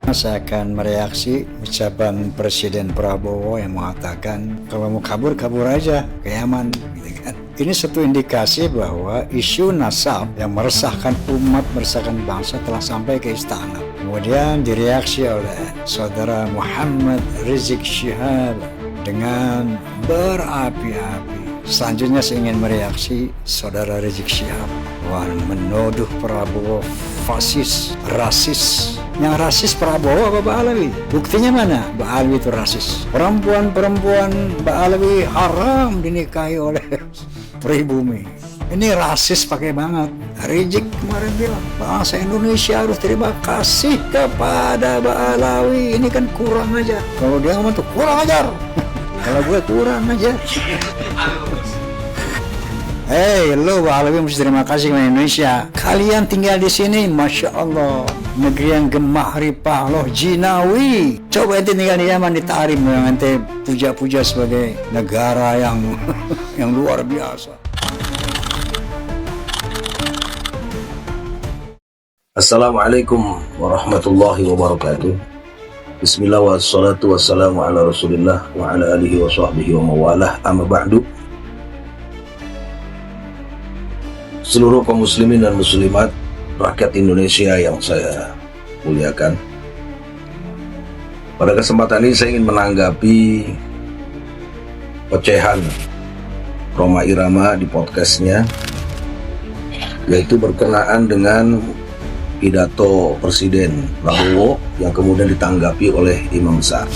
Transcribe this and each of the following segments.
Saya akan mereaksi ucapan Presiden Prabowo yang mengatakan kalau mau kabur aja ke Yaman, gitu kan. Ini satu indikasi bahwa isu nasab yang meresahkan umat, meresahkan bangsa telah sampai ke istana. Kemudian direaksi oleh saudara Muhammad Rizik Syihab dengan berapi-api. Selanjutnya saya ingin mereaksi saudara Rizik Syihab menuduh Prabowo fasis, rasis. Yang rasis Prabowo apa Mbak Alawi? Buktinya mana? Mbak Alawi itu rasis. Perempuan Mbak Alawi haram dinikahi oleh pribumi. Ini rasis pakai banget. Rizik kemarin bilang bangsa Indonesia harus terima kasih kepada Mbak Alawi. Ini kan kurang aja. Kalau dia ngomong tuh kurang ajar. Kalau gue kurang aja. Hei, lo Mbak Alawi mesti terima kasih kepada Indonesia. Kalian tinggal di sini, Masya Allah. Negeri yang gemah ripah loh, jinawi. Coba ente tinggal di Yaman, di Tarim, yang ente puja-puja sebagai negara yang yang luar biasa. Assalamualaikum warahmatullahi wabarakatuh. Bismillah wassalatu wassalamu ala rasulillah wa ala alihi wa sahbihi wa mawalah, amma ba'du. Seluruh kaum muslimin dan muslimat, rakyat Indonesia yang saya muliakan, pada kesempatan ini saya ingin menanggapi ocehan Rhoma Irama di podcastnya, yaitu berkenaan dengan pidato Presiden Prabowo yang kemudian ditanggapi oleh Imam Besar,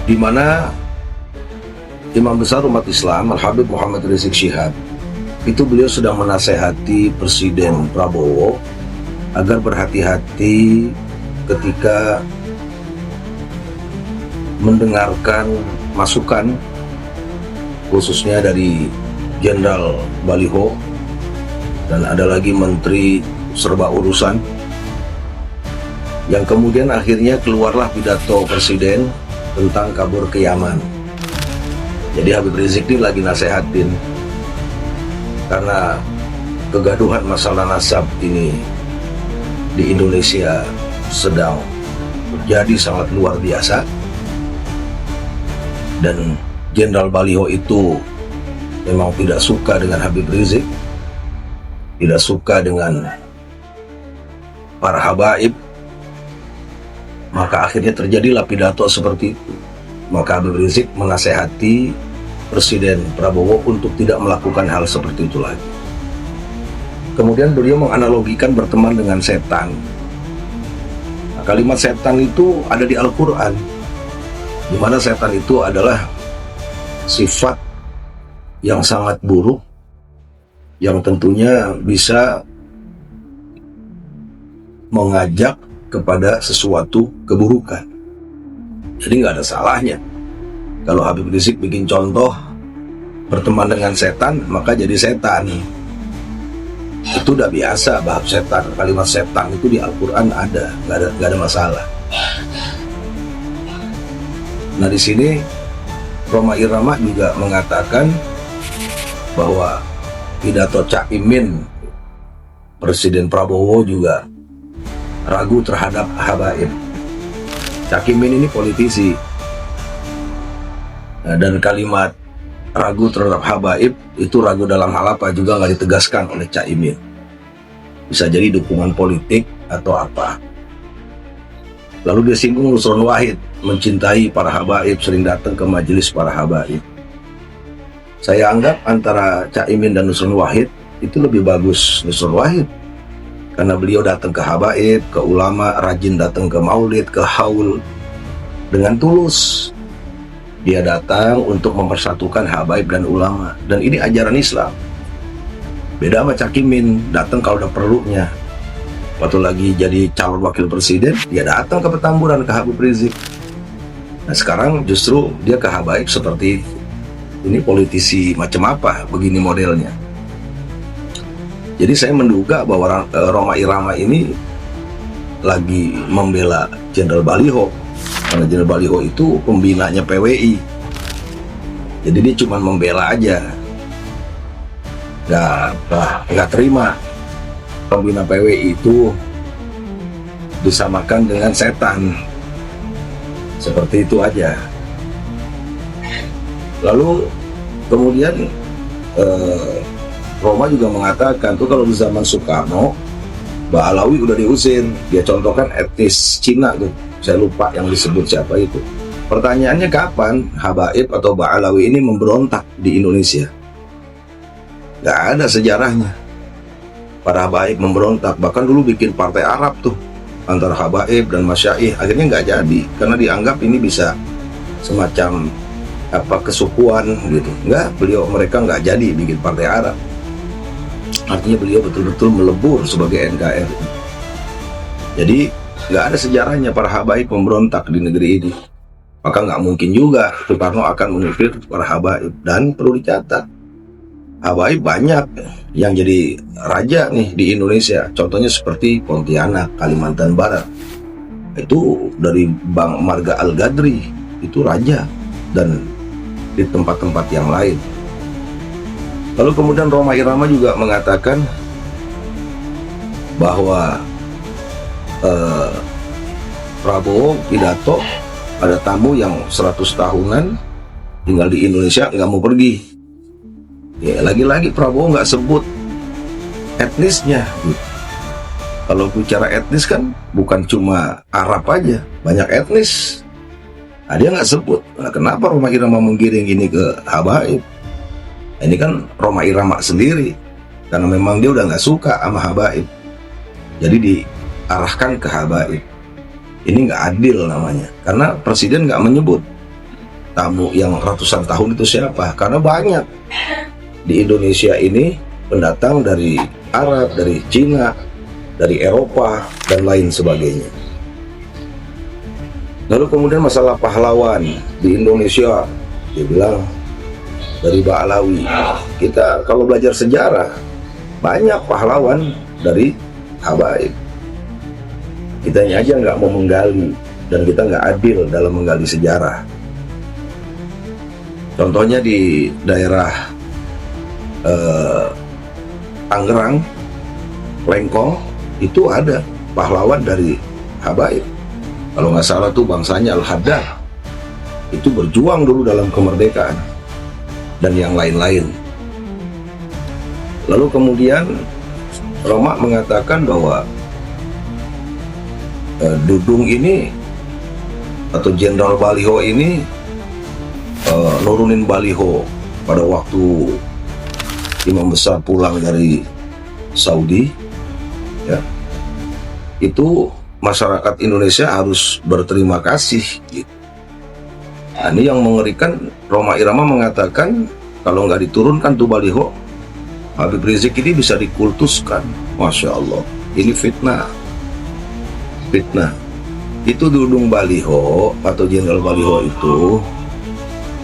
di mana Imam Besar umat Islam Al-Habib Muhammad Rizik Syihab itu beliau sedang menasehati Presiden Prabowo agar berhati-hati ketika mendengarkan masukan khususnya dari Jenderal Baliho dan ada lagi Menteri Serba Urusan, yang kemudian akhirnya keluarlah pidato Presiden tentang kabur ke Yaman. Jadi Habib Rizik ini lagi nasehatin karena kegaduhan masalah nasab ini di Indonesia sedang terjadi sangat luar biasa, dan Jenderal Baliho itu memang tidak suka dengan Habib Rizik, tidak suka dengan para habaib, maka akhirnya terjadilah pidato seperti itu. Maka Habib Rizik menasehati Presiden Prabowo untuk tidak melakukan hal seperti itu lagi. Kemudian beliau menganalogikan berteman dengan setan. Nah, kalimat setan itu ada di Al-Quran, di mana setan itu adalah sifat yang sangat buruk, yang tentunya bisa mengajak kepada sesuatu keburukan. Jadi nggak ada salahnya kalau Habib Rizik bikin contoh berteman dengan setan, maka jadi setan. Itu udah biasa bahas setan. Kalimat setan itu di Al-Quran ada, nggak ada masalah. Nah di sini Rhoma Irama juga mengatakan bahwa pidato Caimin Presiden Prabowo juga ragu terhadap habaib. Caimin ini politisi, nah, dan kalimat ragu terhadap habaib itu ragu dalam hal apa juga nggak ditegaskan oleh Caimin. Bisa jadi dukungan politik atau apa. Lalu dia singgung Nusron Wahid mencintai para habaib, sering datang ke majelis para habaib. Saya anggap antara Caimin dan Nusron Wahid itu lebih bagus Nusron Wahid, karena beliau datang ke habaib, ke ulama, rajin datang ke maulid, ke haul dengan tulus. Dia datang untuk mempersatukan habaib dan ulama, dan ini ajaran Islam. Beda sama Caimin, datang kalau udah perlunya. Waktu lagi jadi calon wakil presiden, dia datang ke Petamburan, ke Habib Rizik. Nah sekarang justru dia ke habaib seperti ini, politisi macam apa begini modelnya. Jadi saya menduga bahwa Rhoma Irama ini lagi membela Jenderal Baliho, karena Jenderal Baliho itu pembinanya PWI. Jadi dia cuma membela aja, nggak terima pembina PWI itu disamakan dengan setan. Seperti itu aja. Lalu kemudian Roma juga mengatakan tuh kalau di zaman Soekarno, Ba'alawi udah diusir. Dia contohkan etnis Cina tuh, saya lupa yang disebut siapa itu. Pertanyaannya kapan Habaib atau Ba'alawi ini memberontak di Indonesia? Gak ada sejarahnya. Para Habaib memberontak, bahkan dulu bikin partai Arab tuh antara Habaib dan Masyaih, akhirnya nggak jadi karena dianggap ini bisa semacam kesukuan gitu. Mereka nggak jadi bikin partai Arab. Artinya beliau betul-betul melebur sebagai NKRI. Jadi nggak ada sejarahnya para Habaib memberontak di negeri ini. Maka nggak mungkin juga Soekarno akan mengusir para Habaib. Dan perlu dicatat, Habaib banyak yang jadi raja nih di Indonesia. Contohnya seperti Pontianak, Kalimantan Barat. Itu dari Bang Marga Al-Gadri, itu raja. Dan di tempat-tempat yang lain. Lalu kemudian Rhoma Irama juga mengatakan bahwa Prabowo pidato ada tamu yang 100 tahunan tinggal di Indonesia nggak mau pergi. Ya lagi-lagi Prabowo nggak sebut etnisnya. Kalau bicara etnis kan bukan cuma Arab aja, banyak etnis. Nah, dia nggak sebut. Nah, kenapa Rhoma Irama menggiring ini ke Habaib? Nah, ini kan Rhoma Irama sendiri, karena memang dia udah nggak suka sama Habaib, jadi diarahkan ke Habaib. Ini nggak adil namanya, karena presiden nggak menyebut tamu yang ratusan tahun itu siapa, karena banyak di Indonesia ini pendatang dari Arab, dari Cina, dari Eropa, dan lain sebagainya. Lalu kemudian masalah pahlawan di Indonesia, dia bilang dari Ba'alawi. Kita kalau belajar sejarah, banyak pahlawan dari Habaib. Kita aja nggak mau menggali, dan kita nggak adil dalam menggali sejarah. Contohnya di daerah Tangerang, Lengkong, itu ada pahlawan dari Habaib. Kalau nggak salah tuh bangsanya Al-Haddad. Itu berjuang dulu dalam kemerdekaan dan yang lain-lain. Lalu kemudian Roma mengatakan bahwa Dudung ini atau Jenderal Baliho ini nurunin baliho pada waktu Imam Besar pulang dari Saudi, ya, itu masyarakat Indonesia harus berterima kasih. Nah, ini yang mengerikan, Rhoma Irama mengatakan kalau nggak diturunkan tuh baliho, Habib Rizik ini bisa dikultuskan. Masya Allah, ini fitnah. Itu Dudung Baliho atau Jenderal Baliho itu,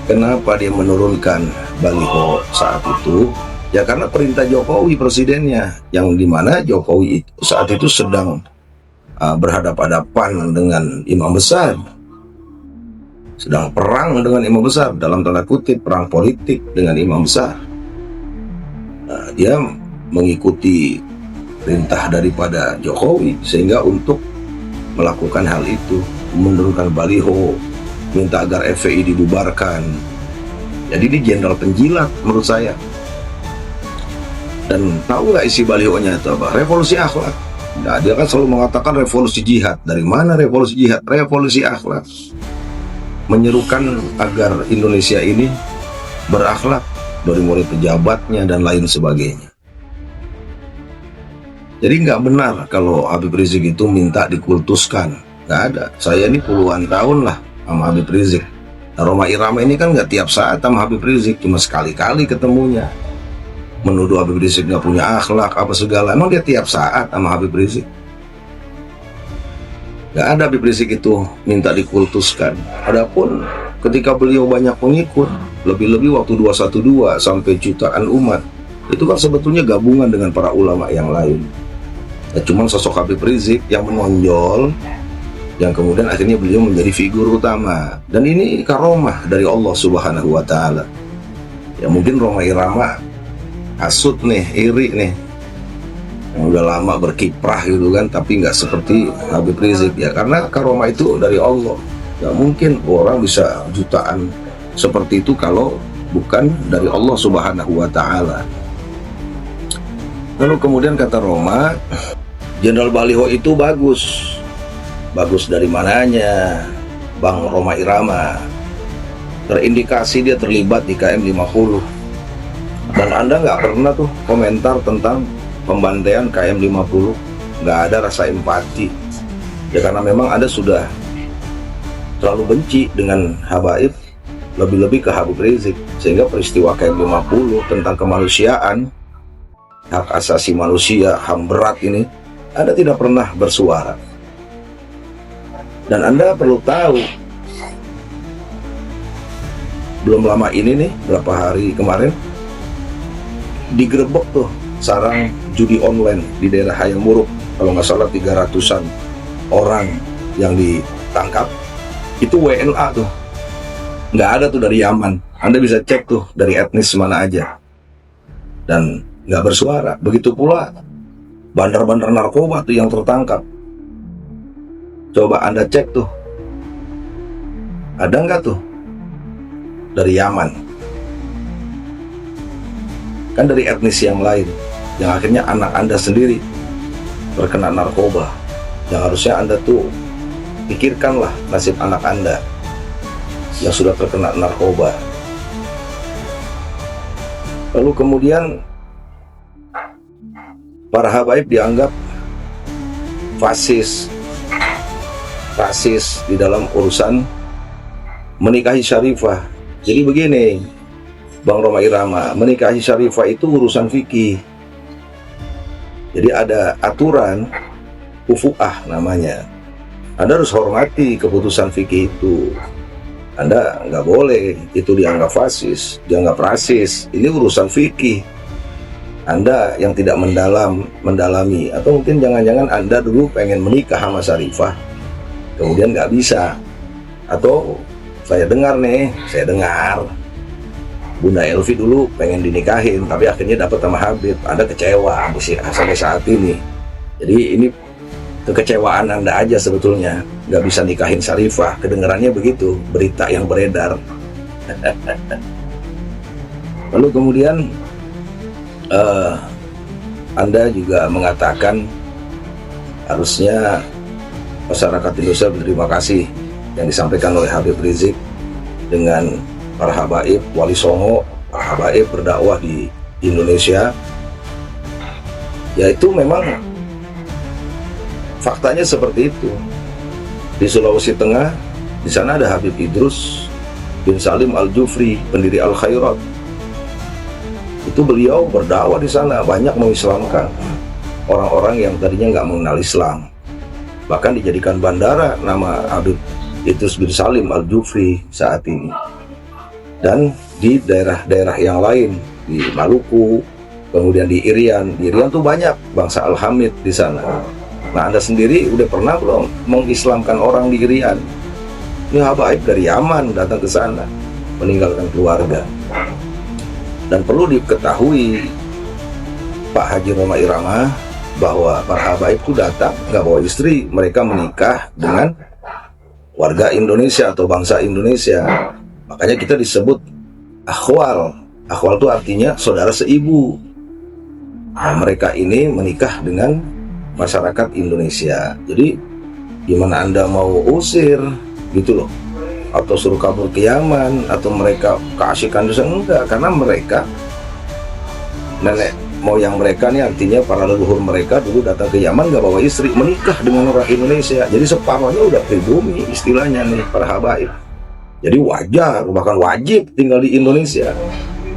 kenapa dia menurunkan baliho saat itu? Ya karena perintah Jokowi presidennya, yang dimana Jokowi itu saat itu sedang berhadapan-hadapan dengan imam besar, sedang perang dengan imam besar, dalam tanda kutip perang politik dengan imam besar. Nah, dia mengikuti perintah daripada Jokowi sehingga untuk melakukan hal itu, menurunkan baliho, minta agar FPI dibubarkan. Jadi ini jenderal penjilat menurut saya. Dan tahu nggak isi balihonya itu apa? Revolusi akhlak. Nah, dia kan selalu mengatakan revolusi jihad. Dari mana revolusi jihad? Revolusi akhlak. Menyerukan agar Indonesia ini berakhlak dari mulai pejabatnya dan lain sebagainya. Jadi nggak benar kalau Habib Rizik itu minta dikultuskan. Nggak ada. Saya ini puluhan tahun lah sama Habib Rizik. Nah, Rhoma Irama ini kan nggak tiap saat sama Habib Rizik, cuma sekali-kali ketemunya. Menuduh Habib Rizik nggak punya akhlak apa segala. Emang dia tiap saat sama Habib Rizik? Nggak ada Habib Rizik itu minta dikultuskan. Adapun ketika beliau banyak pengikut, lebih-lebih waktu 212 sampai jutaan umat, itu kan sebetulnya gabungan dengan para ulama yang lain. Ya, cuman sosok Habib Rizik yang menonjol, yang kemudian akhirnya beliau menjadi figur utama. Dan ini karomah dari Allah Subhanahu wa Ta'ala. Ya mungkin Rhoma Irama hasut nih, iri nih, yang udah lama berkiprah gitu kan, tapi nggak seperti Habib Rizik ya, karena karomah itu dari Allah. Nggak mungkin orang bisa jutaan seperti itu kalau bukan dari Allah Subhanahu wa Ta'ala. Lalu kemudian kata Roma, Jenderal Baliho itu bagus. Bagus dari mananya? Bang Roma Irama terindikasi dia terlibat di KM 50. Dan Anda nggak pernah tuh komentar tentang pembantaian KM 50. Nggak ada rasa empati. Ya karena memang Anda sudah terlalu benci dengan Habaib, lebih-lebih ke Habib Rizik, sehingga peristiwa KM 50 tentang kemanusiaan, hak asasi manusia, HAM berat ini, Anda tidak pernah bersuara. Dan Anda perlu tahu, belum lama ini nih, berapa hari kemarin, digerebek tuh sarang judi online di daerah Hayamuruk, kalau nggak salah 300-an orang yang ditangkap, itu WNA tuh, nggak ada tuh dari Yaman. Anda bisa cek tuh dari etnis mana aja, dan nggak bersuara. Begitu pula bandar-bandar narkoba tuh yang tertangkap. Coba Anda cek tuh, ada nggak tuh dari Yaman? Kan dari etnis yang lain, yang akhirnya anak Anda sendiri terkena narkoba. Yang harusnya Anda tuh pikirkanlah nasib anak Anda yang sudah terkena narkoba. Lalu kemudian para habaib dianggap fasis, rasis di dalam urusan menikahi syarifah. Jadi begini, Bang Roma Irama, menikahi syarifah itu urusan fikih. Jadi ada aturan ufu'ah namanya. Anda harus hormati keputusan fikih itu. Anda nggak boleh itu dianggap fasis, dianggap rasis. Ini urusan fikih. Anda yang tidak mendalami, atau mungkin jangan-jangan Anda dulu pengen menikah sama syarifah, kemudian nggak bisa. Atau saya dengar Bunda Elvi dulu pengen dinikahin, tapi akhirnya dapat sama Habib. Anda kecewa sampai saat ini. Jadi ini kekecewaan Anda aja sebetulnya, nggak bisa nikahin syarifah. Kedengarannya begitu, berita yang beredar. Lalu kemudian Anda juga mengatakan harusnya masyarakat Indonesia berterima kasih yang disampaikan oleh Habib Rizik dengan para habaib Wali Songo, para habaib berdakwah di Indonesia. Yaitu memang faktanya seperti itu. Di Sulawesi Tengah, di sana ada Habib Idrus bin Salim Al-Jufri, pendiri Al-Khairat. Itu beliau berdakwah di sana, banyak mengislamkan orang-orang yang tadinya nggak mengenal Islam. Bahkan dijadikan bandara nama Habib Idrus bin Salim Al-Jufri saat ini. Dan di daerah-daerah yang lain, di Maluku, kemudian di Irian. Di Irian tuh banyak bangsa Al-Hamid di sana. Nah, Anda sendiri udah pernah belum mengislamkan orang di Irian? Ini habaib dari Yaman datang ke sana, meninggalkan keluarga. Dan perlu diketahui, Pak Haji Roma Irama, bahwa para habaib itu datang nggak bawa istri, mereka menikah dengan warga Indonesia atau bangsa Indonesia. Makanya kita disebut akhwal. Akhwal itu artinya saudara seibu. Nah, mereka ini menikah dengan masyarakat Indonesia. Jadi gimana Anda mau usir gitu loh, atau suruh kabur ke Yaman, atau mereka keasikan dosa? Enggak, karena mereka nenek moyang mereka nih, artinya para leluhur mereka dulu datang ke Yaman nggak bawa istri, menikah dengan orang Indonesia. Jadi separuhnya udah pribumi istilahnya nih para habaib. Jadi wajar, bahkan wajib tinggal di Indonesia,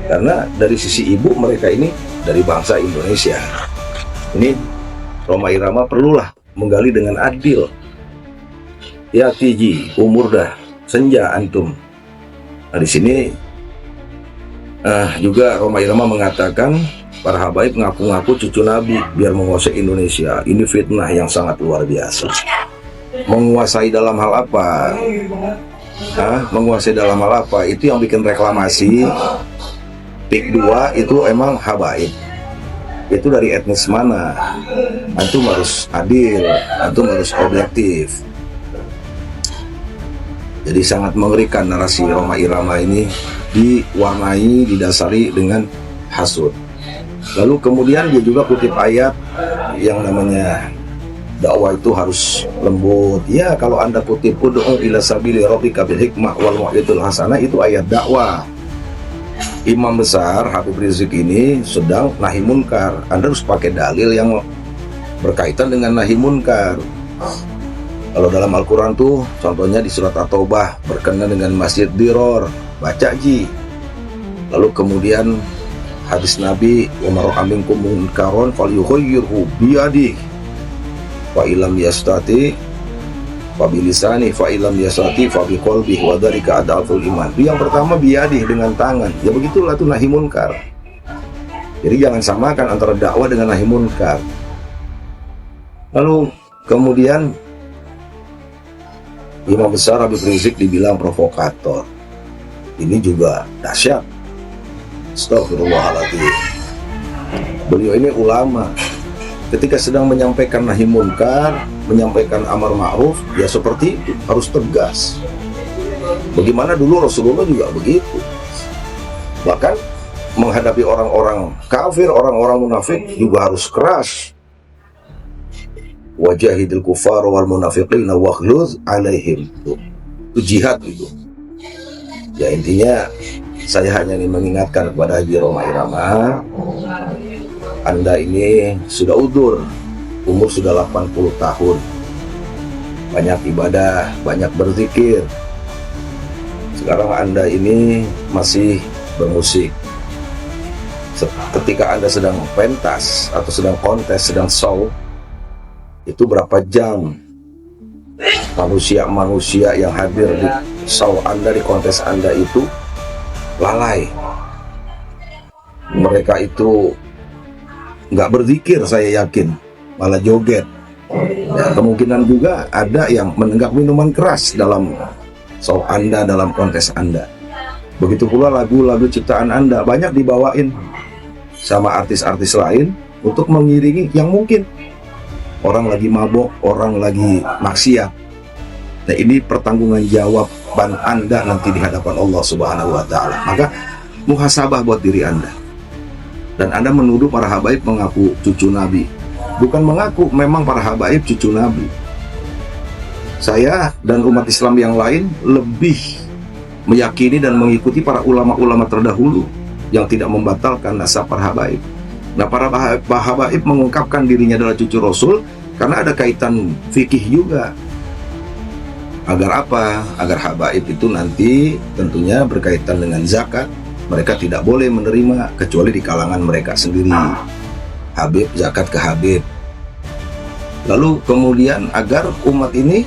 karena dari sisi ibu mereka ini dari bangsa Indonesia. Ini Roma Irama perlulah menggali dengan adil. Ya tiji, umur dah senja antum. Nah di sini juga Roma Irama mengatakan para habaib ngaku-ngaku cucu Nabi biar menguasai Indonesia. Ini fitnah yang sangat luar biasa. Menguasai dalam hal apa? Menguasai dalam hal apa? Itu yang bikin reklamasi PIK 2 itu emang habaib. itu dari etnis mana, antum harus adil, antum harus objektif. Jadi sangat mengerikan narasi Rhoma Irama ini, diwarnai, didasari dengan hasud. Lalu kemudian dia juga kutip ayat yang namanya dakwah itu harus lembut. Ya, kalau Anda kutip ud'u ila sabili rabbika bil hikmah wal mau'izatil hasanah, itu ayat dakwah. Imam besar Habib Rizik ini sedang nahi munkar. Anda harus pakai dalil yang berkaitan dengan nahi munkar. Kalau dalam Al-Quran tuh contohnya di surat At-Taubah berkenaan dengan Masjid Diror, baca ji. Lalu kemudian hadis Nabi, wa man ra'a minkum munkaron falyughayyirhu biyadihi fa illam yastati fa bilisani fa illam yastati fa biqalbihi wa dzalika ad'aful iman. Yang pertama biyadihi, dengan tangan. Ya begitulah tuh nahi munkar. Jadi jangan samakan antara dakwah dengan nahi munkar. Lalu kemudian Imam besar Habib Rizik dibilang provokator. Ini juga dahsyat. Astagfirullahaladzim. Beliau ini ulama. Ketika sedang menyampaikan nahi munkar, menyampaikan amar ma'ruf, ya seperti itu, harus tegas. Bagaimana dulu Rasulullah juga begitu. Bahkan menghadapi orang-orang kafir, orang-orang munafik juga harus keras. Wajahidil kufar wal munafiqina waghluz alaihim. Itu jihad itu. Ya intinya saya hanya ingin mengingatkan kepada Haji Rhoma Irama, Anda ini sudah udur, umur sudah 80 tahun. Banyak ibadah, banyak berzikir. Sekarang Anda ini masih bermusik. Ketika Anda sedang pentas atau sedang kontes, sedang show, itu berapa jam manusia-manusia yang hadir di show Anda, di kontes Anda itu lalai. Mereka itu nggak berzikir, saya yakin, malah joget. Ya, kemungkinan juga ada yang menenggak minuman keras dalam show Anda, dalam kontes Anda. Begitu pula lagu-lagu ciptaan Anda banyak dibawain sama artis-artis lain untuk mengiringi yang mungkin orang lagi mabok, orang lagi maksiat. Nah, ini pertanggungan jawaban Anda nanti di hadapan Allah Subhanahu wa Ta'ala. Maka muhasabah buat diri Anda. Dan Anda menuduh para habaib mengaku cucu Nabi. Bukan mengaku, memang para habaib cucu Nabi. Saya dan umat Islam yang lain lebih meyakini dan mengikuti para ulama-ulama terdahulu yang tidak membatalkan nasab para habaib. Nah, para habaib mengungkapkan dirinya adalah cucu Rasul karena ada kaitan fikih juga. Agar apa? Agar habaib itu nanti tentunya berkaitan dengan zakat. Mereka tidak boleh menerima kecuali di kalangan mereka sendiri. Habib, zakat ke Habib. Lalu kemudian agar umat ini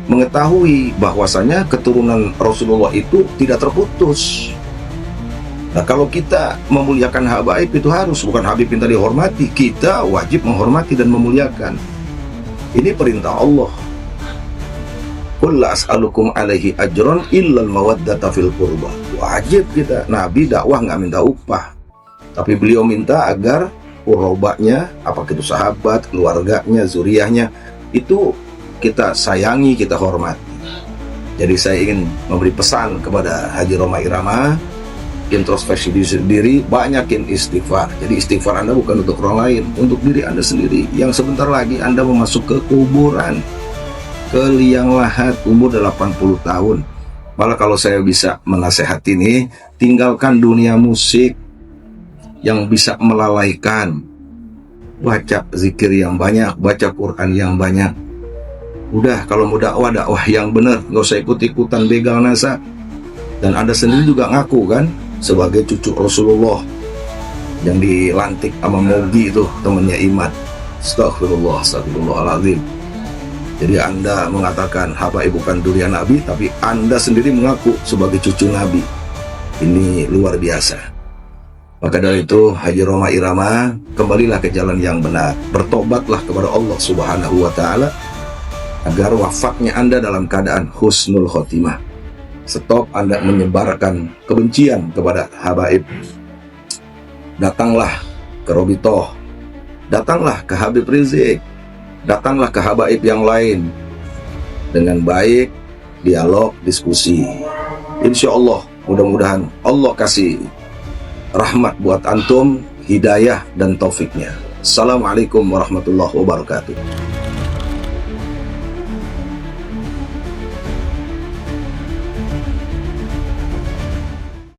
mengetahui bahwasanya keturunan Rasulullah itu tidak terputus. Nah, kalau kita memuliakan habaib itu harus, bukan Habib minta dihormati, kita wajib menghormati dan memuliakan. Ini perintah Allah. Qul la as'alukum alaihi ajron illal mawaddata fil qurba. Wajib kita. Nabi dakwah nggak minta upah, tapi beliau minta agar qurobanya, apakah itu sahabat, keluarganya, zuriyahnya, itu kita sayangi, kita hormati. Jadi saya ingin memberi pesan kepada Haji Rhoma Irama, introspeksi diri, banyakin istighfar. Jadi istighfar Anda bukan untuk orang lain, untuk diri Anda sendiri. Yang sebentar lagi Anda memasuk ke kuburan, ke liang lahat, umur 80 tahun. Malah kalau saya bisa menasehati nih, tinggalkan dunia musik yang bisa melalaikan. Baca zikir yang banyak, baca Quran yang banyak. Udah, kalau mau dakwah yang benar, gak usah ikut-ikutan begal nasa. Dan Anda sendiri juga ngaku kan sebagai cucu Rasulullah yang dilantik sama Mogi itu, temannya Iman. Astagfirullahaladzim. Jadi Anda mengatakan habaib bukan durian Nabi, tapi Anda sendiri mengaku sebagai cucu Nabi. Ini luar biasa. Maka dari itu Haji Rhoma Irama, kembalilah ke jalan yang benar, bertobatlah kepada Allah Subhanahu wa Ta'ala agar wafatnya Anda dalam keadaan husnul khotimah. Stop Anda menyebarkan kebencian kepada habaib. Datanglah ke Robitoh, datanglah ke Habib Rizik, datanglah ke habaib yang lain dengan baik, dialog, diskusi. Insya Allah, mudah-mudahan Allah kasih rahmat buat antum, hidayah dan taufiknya. Assalamualaikum warahmatullahi wabarakatuh.